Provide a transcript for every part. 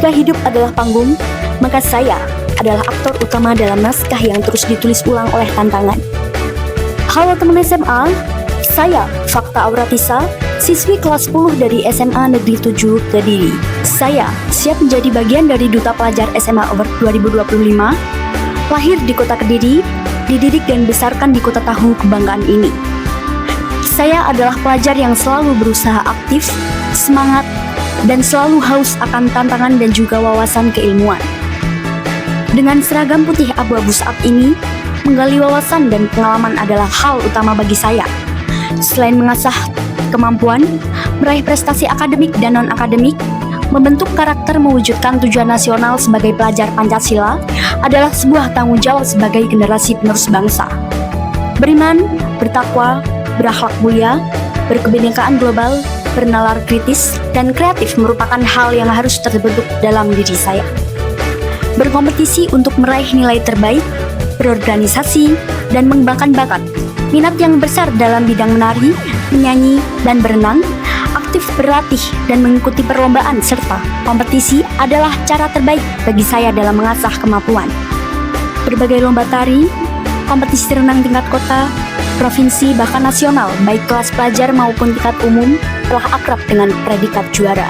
Jika hidup adalah panggung, maka saya adalah aktor utama dalam naskah yang terus ditulis ulang oleh tantangan. Halo teman SMA, saya Fakta Auratisa, siswi kelas 10 dari SMA Negeri 7 Kediri. Saya siap menjadi bagian dari Duta Pelajar SMA Award 2025. Lahir di kota Kediri, dididik dan dibesarkan di kota tahu kebanggaan ini. Saya adalah pelajar yang selalu berusaha aktif, semangat, dan selalu haus akan tantangan dan juga wawasan keilmuan. Dengan seragam putih abu-abu saat ini, menggali wawasan dan pengalaman adalah hal utama bagi saya. Selain mengasah kemampuan, meraih prestasi akademik dan non-akademik, membentuk karakter mewujudkan tujuan nasional sebagai pelajar Pancasila adalah sebuah tanggung jawab sebagai generasi penerus bangsa. Beriman, bertakwa, berakhlak mulia, berkebinekaan global, bernalar kritis, dan kreatif merupakan hal yang harus terbentuk dalam diri saya. Berkompetisi untuk meraih nilai terbaik, berorganisasi, dan mengembangkan bakat, minat yang besar dalam bidang menari, menyanyi, dan berenang, aktif berlatih dan mengikuti perlombaan serta kompetisi adalah cara terbaik bagi saya dalam mengasah kemampuan. Berbagai lomba tari, kompetisi renang tingkat kota, provinsi, bahkan nasional, baik kelas pelajar maupun tingkat umum, telah akrab dengan predikat juara.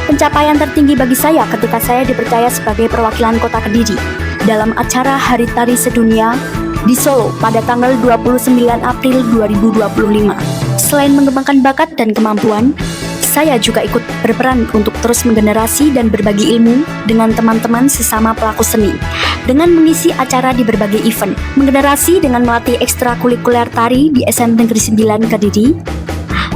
Pencapaian tertinggi bagi saya ketika saya dipercaya sebagai perwakilan kota Kediri dalam acara Hari Tari Sedunia di Solo pada tanggal 29 April 2025. Selain mengembangkan bakat dan kemampuan, saya juga ikut berperan untuk terus menggenerasi dan berbagi ilmu dengan teman-teman sesama pelaku seni, dengan mengisi acara di berbagai event, menggenerasi dengan melatih ekstrakurikuler tari di SM Negeri 9 Kediri.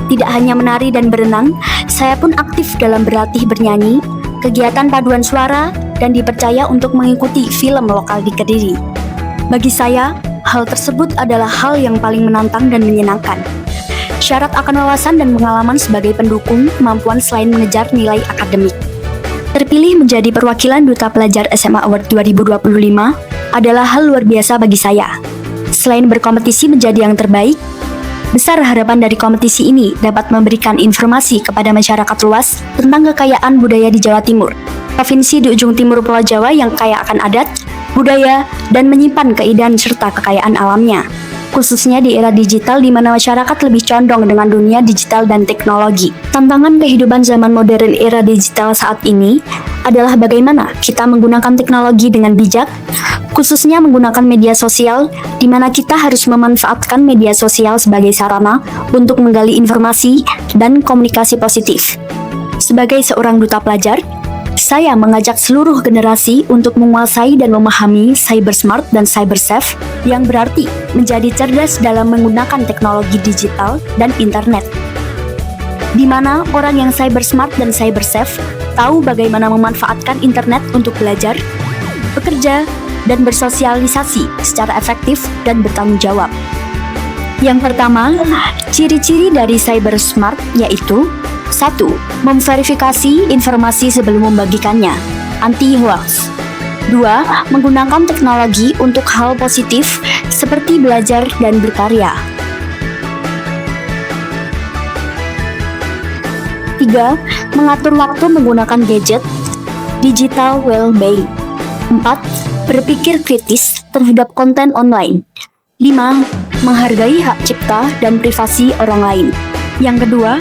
Tidak hanya menari dan berenang, saya pun aktif dalam berlatih bernyanyi, kegiatan paduan suara, dan dipercaya untuk mengikuti film lokal di Kediri. Bagi saya, hal tersebut adalah hal yang paling menantang dan menyenangkan. Syarat akan wawasan dan pengalaman sebagai pendukung kemampuan selain mengejar nilai akademik. Terpilih menjadi perwakilan Duta Pelajar SMA Award 2025 adalah hal luar biasa bagi saya. Selain berkompetisi menjadi yang terbaik, besar harapan dari kompetisi ini dapat memberikan informasi kepada masyarakat luas tentang kekayaan budaya di Jawa Timur, provinsi di ujung timur Pulau Jawa yang kaya akan adat, budaya, dan menyimpan keindahan serta kekayaan alamnya. Khususnya di era digital di mana masyarakat lebih condong dengan dunia digital dan teknologi. Tantangan kehidupan zaman modern era digital saat ini adalah bagaimana kita menggunakan teknologi dengan bijak, khususnya menggunakan media sosial, di mana kita harus memanfaatkan media sosial sebagai sarana untuk menggali informasi dan komunikasi positif. Sebagai seorang duta pelajar, saya mengajak seluruh generasi untuk menguasai dan memahami cyber smart dan cyber safe, yang berarti menjadi cerdas dalam menggunakan teknologi digital dan internet. Di mana orang yang cyber smart dan cyber safe tahu bagaimana memanfaatkan internet untuk belajar, bekerja, dan bersosialisasi secara efektif dan bertanggung jawab. Yang pertama, ciri-ciri dari cyber smart yaitu 1. Memverifikasi informasi sebelum membagikannya, anti-hoax. 2. Menggunakan teknologi untuk hal positif seperti belajar dan berkarya. 3. Mengatur waktu menggunakan gadget, digital well-being. 4. Berpikir kritis terhadap konten online. 5. Menghargai hak cipta dan privasi orang lain. Yang kedua,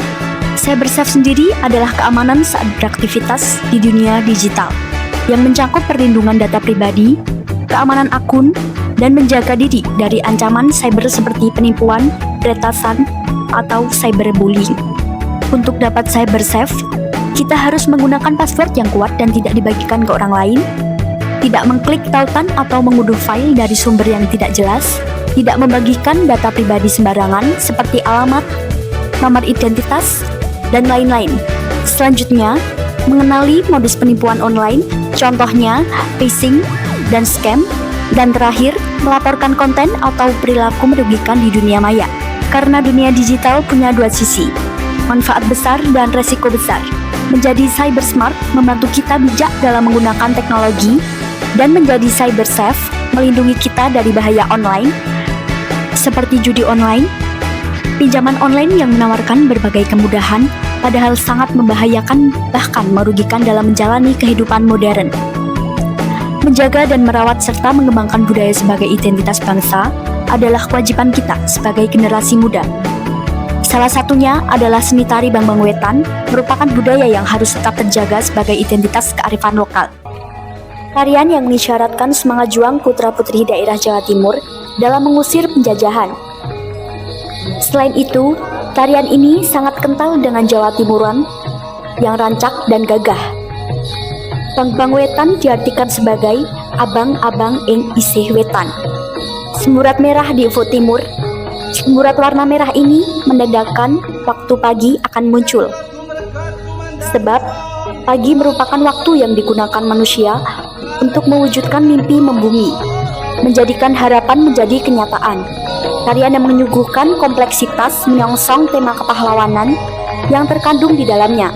cyber safe sendiri adalah keamanan saat beraktivitas di dunia digital yang mencakup perlindungan data pribadi, keamanan akun, dan menjaga diri dari ancaman cyber seperti penipuan, peretasan, atau cyberbullying. Untuk dapat cyber safe, kita harus menggunakan password yang kuat dan tidak dibagikan ke orang lain, tidak mengklik tautan atau mengunduh file dari sumber yang tidak jelas, tidak membagikan data pribadi sembarangan seperti alamat, nomor identitas, dan lain-lain. Selanjutnya, mengenali modus penipuan online, contohnya phishing dan scam. Dan terakhir, melaporkan konten atau perilaku merugikan di dunia maya. Karena dunia digital punya dua sisi, manfaat besar dan resiko besar. Menjadi cyber smart membantu kita bijak dalam menggunakan teknologi, dan menjadi cyber safe melindungi kita dari bahaya online, seperti judi online, pinjaman online yang menawarkan berbagai kemudahan padahal sangat membahayakan bahkan merugikan dalam menjalani kehidupan modern. Menjaga dan merawat serta mengembangkan budaya sebagai identitas bangsa adalah kewajiban kita sebagai generasi muda. Salah satunya adalah seni tari Bangbang Wetan, merupakan budaya yang harus tetap terjaga sebagai identitas kearifan lokal. Tarian yang mengisyaratkan semangat juang putra-putri daerah Jawa Timur dalam mengusir penjajahan. Selain itu, tarian ini sangat kental dengan Jawa Timuran yang rancak dan gagah. Bangbang Wetan diartikan sebagai abang-abang ing isih wetan. Semburat merah di ufuk timur. Semburat warna merah ini menandakan waktu pagi akan muncul. Sebab pagi merupakan waktu yang digunakan manusia untuk mewujudkan mimpi membumi, menjadikan harapan menjadi kenyataan. Tarian yang menyuguhkan kompleksitas menyongsong tema kepahlawanan yang terkandung di dalamnya,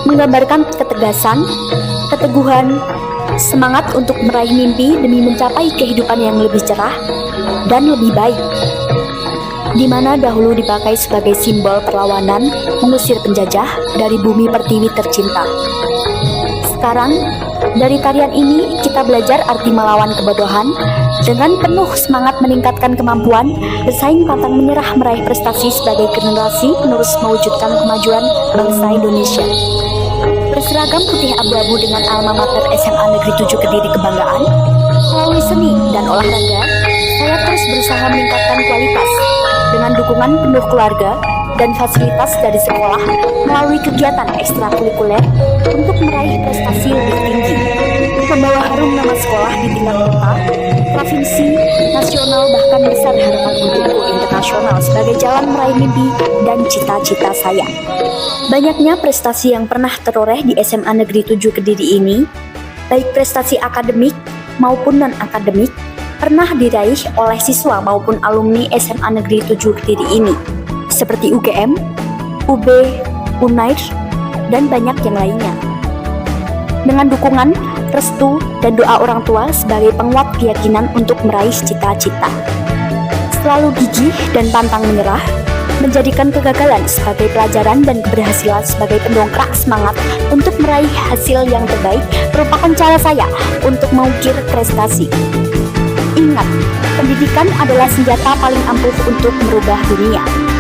menggambarkan ketegasan, keteguhan, semangat untuk meraih mimpi demi mencapai kehidupan yang lebih cerah dan lebih baik, di mana dahulu dipakai sebagai simbol perlawanan mengusir penjajah dari bumi pertiwi tercinta. Sekarang, dari tarian ini kita belajar arti melawan kebodohan dengan penuh semangat meningkatkan kemampuan, bersaing pantang menyerah meraih prestasi sebagai generasi penerus mewujudkan kemajuan bangsa Indonesia. Berseragam putih abu-abu dengan alma mater SMA Negeri 7 Kediri Kebanggaan, melalui seni dan olahraga, saya terus berusaha meningkatkan kualitas dengan dukungan penuh keluarga dan fasilitas dari sekolah melalui kegiatan ekstrakurikuler untuk meraih prestasi lebih tinggi, membawa harum nama sekolah di tingkat kota, provinsi, nasional, bahkan besar harapan untukku internasional sebagai jalan meraih mimpi dan cita-cita saya. Banyaknya prestasi yang pernah teroreh di SMA Negeri 7 Kediri ini, baik prestasi akademik maupun non-akademik, pernah diraih oleh siswa maupun alumni SMA Negeri 7 Kediri ini, seperti UGM, UB, UNAIR, dan banyak yang lainnya. Dengan dukungan, restu, dan doa orang tua sebagai penguat keyakinan untuk meraih cita-cita. Selalu gigih dan pantang menyerah, menjadikan kegagalan sebagai pelajaran dan keberhasilan sebagai pendongkrak semangat untuk meraih hasil yang terbaik merupakan cara saya untuk mengukir prestasi. Ingat, pendidikan adalah senjata paling ampuh untuk merubah dunia.